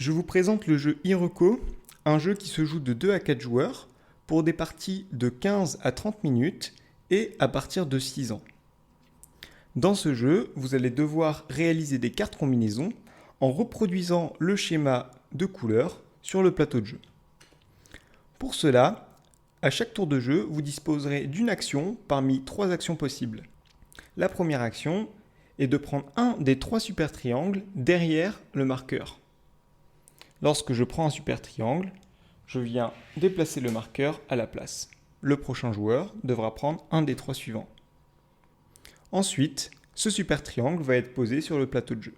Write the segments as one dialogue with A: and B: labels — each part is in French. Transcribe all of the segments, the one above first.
A: Je vous présente le jeu Iruko, un jeu qui se joue de 2 à 4 joueurs pour des parties de 15 à 30 minutes et à partir de 6 ans. Dans ce jeu, vous allez devoir réaliser des cartes combinaisons en reproduisant le schéma de couleurs sur le plateau de jeu. Pour cela, à chaque tour de jeu, vous disposerez d'une action parmi 3 actions possibles. La première action est de prendre un des 3 super triangles derrière le marqueur. Lorsque je prends un super triangle, je viens déplacer le marqueur à la place. Le prochain joueur devra prendre un des 3 suivants. Ensuite, ce super triangle va être posé sur le plateau de jeu.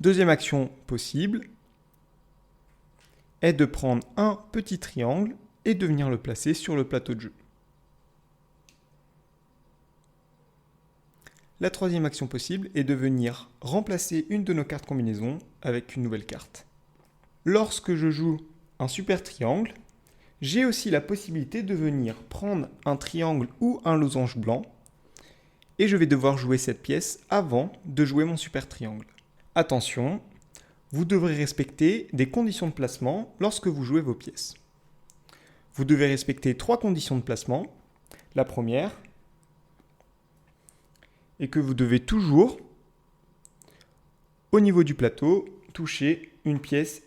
A: Deuxième action possible est de prendre un petit triangle et de venir le placer sur le plateau de jeu. La troisième action possible est de venir remplacer une de nos cartes combinaisons avec une nouvelle carte. Lorsque je joue un super triangle, j'ai aussi la possibilité de venir prendre un triangle ou un losange blanc et je vais devoir jouer cette pièce avant de jouer mon super triangle. Attention, vous devrez respecter des conditions de placement lorsque vous jouez vos pièces. Vous devez respecter 3 conditions de placement. La première est que vous devez toujours, au niveau du plateau, toucher une pièce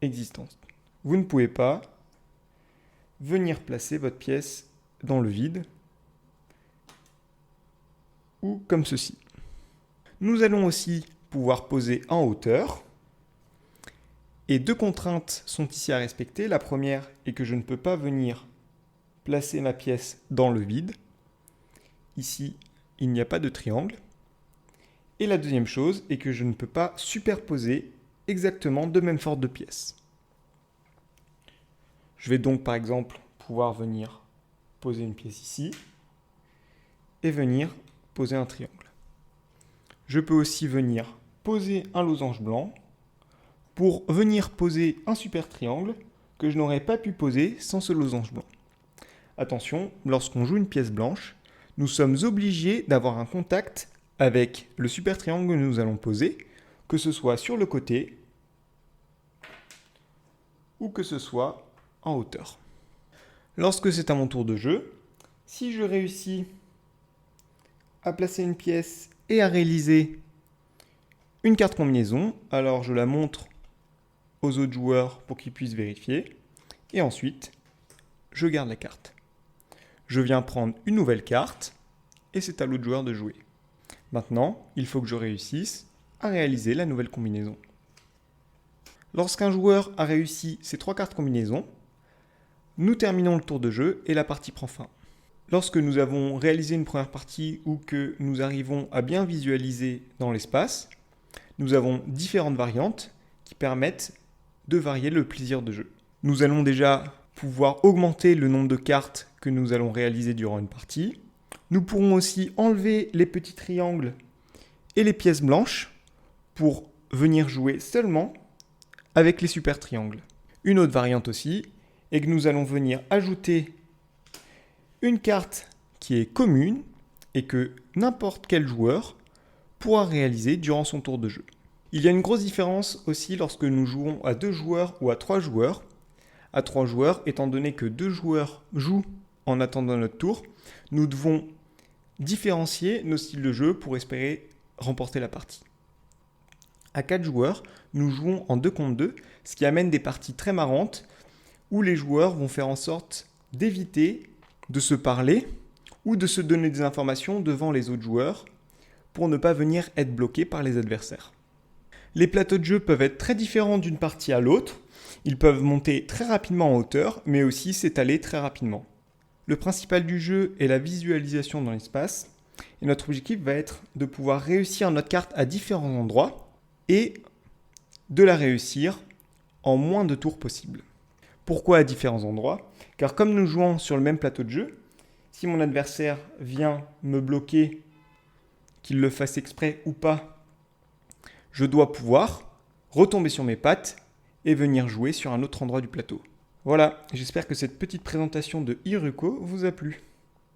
A: existante. Vous ne pouvez pas venir placer votre pièce dans le vide ou comme ceci. Nous allons aussi pouvoir poser en hauteur. Et 2 contraintes sont ici à respecter. La première est que je ne peux pas venir placer ma pièce dans le vide. Ici, il n'y a pas de triangle. Et la deuxième chose est que je ne peux pas superposer exactement de même forme de pièces. Je vais donc par exemple pouvoir venir poser une pièce ici et venir poser un triangle. Je peux aussi venir poser un losange blanc pour venir poser un super triangle que je n'aurais pas pu poser sans ce losange blanc. Attention, lorsqu'on joue une pièce blanche, nous sommes obligés d'avoir un contact avec le super triangle que nous allons poser, que ce soit sur le côté ou que ce soit en hauteur. Lorsque c'est à mon tour de jeu, si je réussis à placer une pièce et à réaliser une carte combinaison, alors je la montre aux autres joueurs pour qu'ils puissent vérifier. Et ensuite, je garde la carte. Je viens prendre une nouvelle carte et c'est à l'autre joueur de jouer. Maintenant, il faut que je réussisse à réaliser la nouvelle combinaison. Lorsqu'un joueur a réussi ces 3 cartes combinaisons, nous terminons le tour de jeu et la partie prend fin. Lorsque nous avons réalisé une première partie ou que nous arrivons à bien visualiser dans l'espace, nous avons différentes variantes qui permettent de varier le plaisir de jeu. Nous allons déjà pouvoir augmenter le nombre de cartes que nous allons réaliser durant une partie. Nous pourrons aussi enlever les petits triangles et les pièces blanches pour venir jouer seulement avec les super triangles. Une autre variante aussi est que nous allons venir ajouter une carte qui est commune et que n'importe quel joueur pourra réaliser durant son tour de jeu. Il y a une grosse différence aussi lorsque nous jouons à 2 joueurs ou à 3 joueurs. À 3 joueurs, étant donné que 2 joueurs jouent en attendant notre tour, nous devons différencier nos styles de jeu pour espérer remporter la partie. À 4 joueurs, nous jouons en 2 contre 2, ce qui amène des parties très marrantes où les joueurs vont faire en sorte d'éviter de se parler ou de se donner des informations devant les autres joueurs pour ne pas venir être bloqués par les adversaires. Les plateaux de jeu peuvent être très différents d'une partie à l'autre. Ils peuvent monter très rapidement en hauteur, mais aussi s'étaler très rapidement. Le principal du jeu est la visualisation dans l'espace. Et notre objectif va être de pouvoir réussir notre carte à différents endroits et de la réussir en moins de tours possible. Pourquoi à différents endroits ? Car comme nous jouons sur le même plateau de jeu, si mon adversaire vient me bloquer, qu'il le fasse exprès ou pas, je dois pouvoir retomber sur mes pattes et venir jouer sur un autre endroit du plateau. Voilà, j'espère que cette petite présentation de Iruko vous a plu.